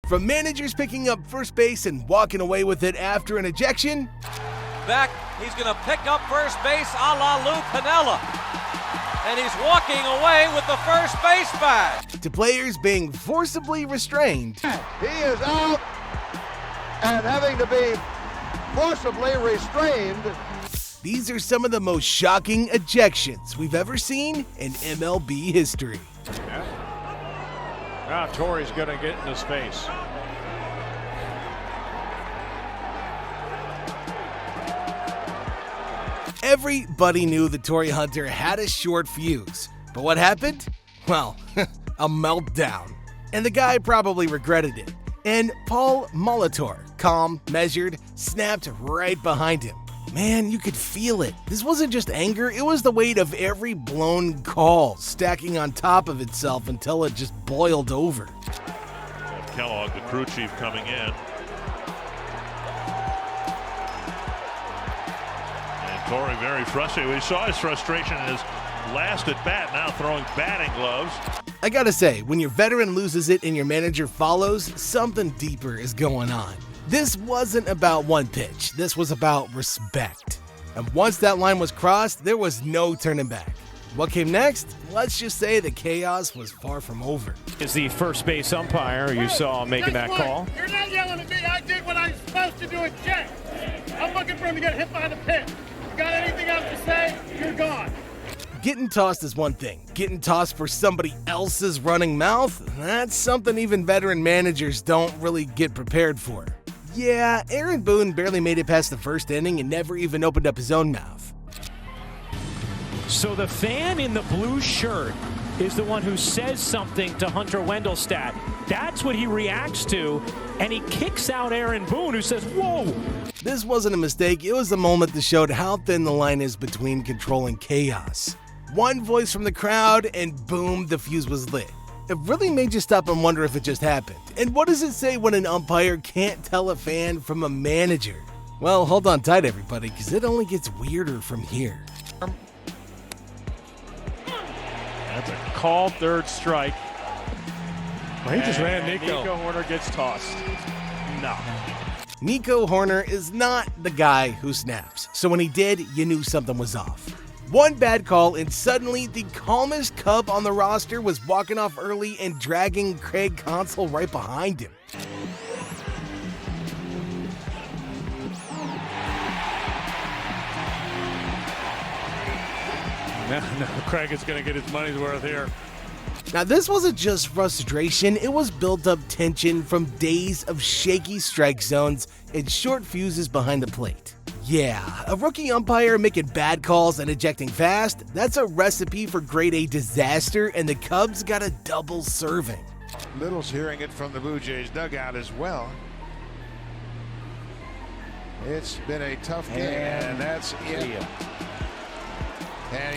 From managers picking up first base and walking away with it after an ejection. Back, he's going to pick up first base a la Lou Piniella. And he's walking away with the first base bag. To players being forcibly restrained. He is out and having to be forcibly restrained. These are some of the most shocking ejections we've ever seen in MLB history. Yeah. Now Tori's going to get in his face. Everybody knew that Torii Hunter had a short fuse. But what happened? Well, a meltdown. And the guy probably regretted it. And Paul Molitor, calm, measured, snapped right behind him. Man, you could feel it. This wasn't just anger, it was the weight of every blown call stacking on top of itself until it just boiled over. Kellogg, the crew chief, coming in. And Torii very frustrated. We saw his frustration in his last at bat, now throwing batting gloves. I gotta say, when your veteran loses it and your manager follows, something deeper is going on. This wasn't about one pitch, this was about respect. And once that line was crossed, there was no turning back. What came next? Let's just say the chaos was far from over. Is the first base umpire you saw making that call? You're not yelling at me. I did what I was supposed to do and check. I'm looking for him to get hit by the pitch. You got anything else to say? You're gone. Getting tossed is one thing. Getting tossed for somebody else's running mouth? That's something even veteran managers don't really get prepared for. Yeah, Aaron Boone barely made it past the first inning and never even opened up his own mouth. So the fan in the blue shirt is the one who says something to Hunter Wendelstedt. That's what he reacts to, and he kicks out Aaron Boone, who says, whoa! This wasn't a mistake, it was a moment that showed how thin the line is between control and chaos. One voice from the crowd, and boom, the fuse was lit. It really made you stop and wonder if it just happened. And what does it say when an umpire can't tell a fan from a manager? Well, hold on tight, everybody, because it only gets weirder from here. That's a called third strike. Well, he just ran Nico. Nico Hoerner gets tossed. No. Nico Hoerner is not the guy who snaps, so when he did, you knew something was off. One bad call and suddenly the calmest Cub on the roster was walking off early and dragging Craig Counsell right behind him. No, Craig is going to get his money's worth here. Now this wasn't just frustration, it was built up tension from days of shaky strike zones and short fuses behind the plate. Yeah, a rookie umpire making bad calls and ejecting fast, that's a recipe for grade A disaster, and the Cubs got a double serving. Little's hearing it from the Blue Jays dugout as well. It's been a tough game, and that's it.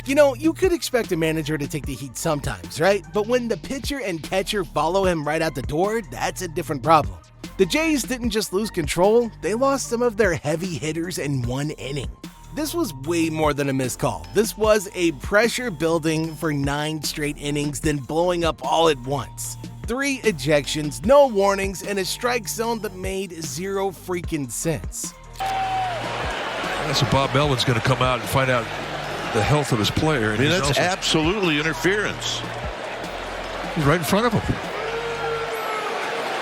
You know, you could expect a manager to take the heat sometimes, right? But when the pitcher and catcher follow him right out the door, that's a different problem. The Jays didn't just lose control, they lost some of their heavy hitters in one inning. This was way more than a missed call. This was a pressure building for 9 straight innings, then blowing up all at once. 3 ejections, no warnings, and a strike zone that made zero freaking sense. So Bob Melvin's going to come out and find out the health of his player. I mean, that's absolutely interference. He's right in front of him.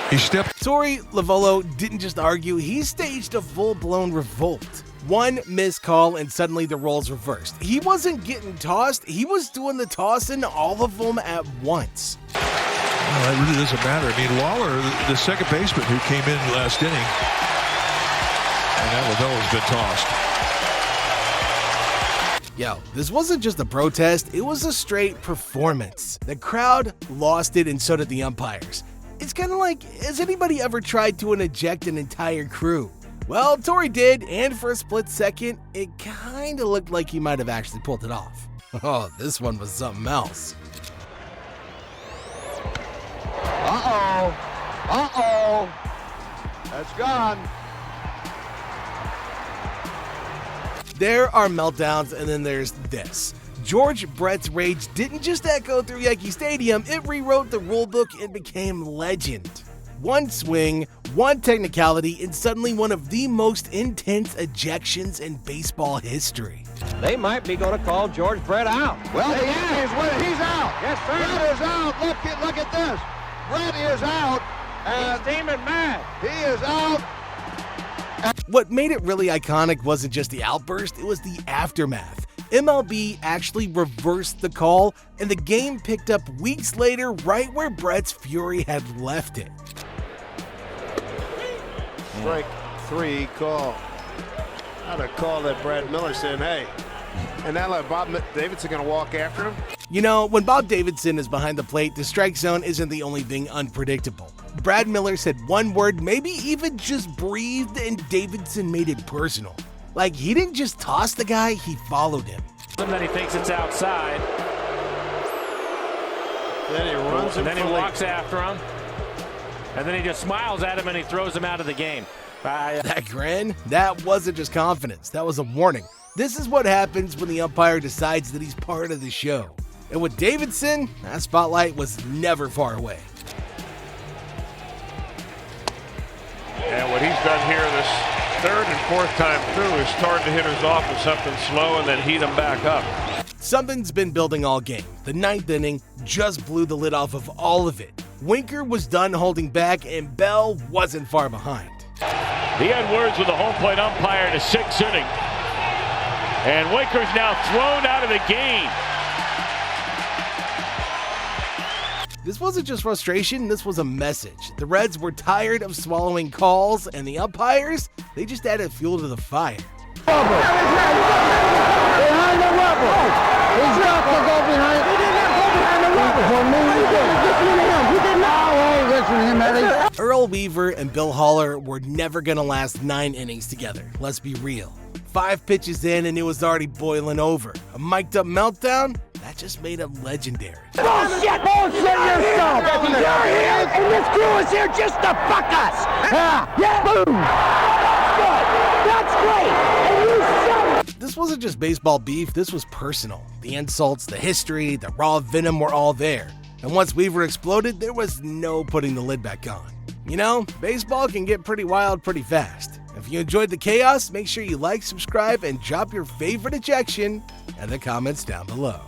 He stepped. Torii Lovolo didn't just argue, he staged a full-blown revolt. One missed call and suddenly the roles reversed. He wasn't getting tossed, he was doing the tossing, all of them at once. Well, that really doesn't matter. I mean, Lawler, the second baseman who came in last inning, and now Lovelo's been tossed. Yo, this wasn't just a protest, it was a straight performance. The crowd lost it and so did the umpires. It's kind of like, has anybody ever tried to eject an entire crew? Well, Torii did, and for a split second, it kind of looked like he might have actually pulled it off. Oh, this one was something else. Uh-oh. Uh-oh. That's gone. There are meltdowns, and then there's this. George Brett's rage didn't just echo through Yankee Stadium, it rewrote the rulebook and became legend. One swing, one technicality, and suddenly one of the most intense ejections in baseball history. They might be going to call George Brett out. Well, he is. He's out. Yes, sir. Brett is out. Look at this. Brett is out. And He's steaming mad. he is out. What made it really iconic wasn't just the outburst, it was the aftermath. MLB actually reversed the call, and the game picked up weeks later right where Brett's fury had left it. Strike 3 call. I'd have called that Brad Miller saying, hey, and now like Bob Davidson going to walk after him? You know, when Bob Davidson is behind the plate, the strike zone isn't the only thing unpredictable. Brad Miller said one word, maybe even just breathed, and Davidson made it personal. Like, he didn't just toss the guy, he followed him. And then he thinks it's outside. Then he runs him. And then he walks after him. And then he just smiles at him and he throws him out of the game. That grin, that wasn't just confidence, that was a warning. This is what happens when the umpire decides that he's part of the show. And with Davidson, that spotlight was never far away. And what he's done here this third and fourth time through is start the hitters off with something slow and then heat them back up. Something's been building all game. The ninth inning just blew the lid off of all of it. Winker was done holding back and Bell wasn't far behind. He had words with the home plate umpire in the 6th inning. And Winker's now thrown out of the game. This wasn't just frustration, this was a message. The Reds were tired of swallowing calls, and the umpires, they just added fuel to the fire. Behind the rubber. He's not to go behind. He did not go behind the rubber. For me, he did. Listen to him. He did not. Oh, listen to him, Eddie. Earl Weaver and Bill Haller were never going to last 9 innings together, let's be real. 5 pitches in and it was already boiling over. A mic'd up meltdown? That just made him legendary. Bullshit! Bullshit yourself! You're here, and this crew is here just to fuck us! Yeah! Boom! That's great! And you said it! This wasn't just baseball beef, this was personal. The insults, the history, the raw venom were all there. And once Weaver exploded, there was no putting the lid back on. You know, baseball can get pretty wild pretty fast. If you enjoyed the chaos, make sure you like, subscribe, and drop your favorite ejection in the comments down below.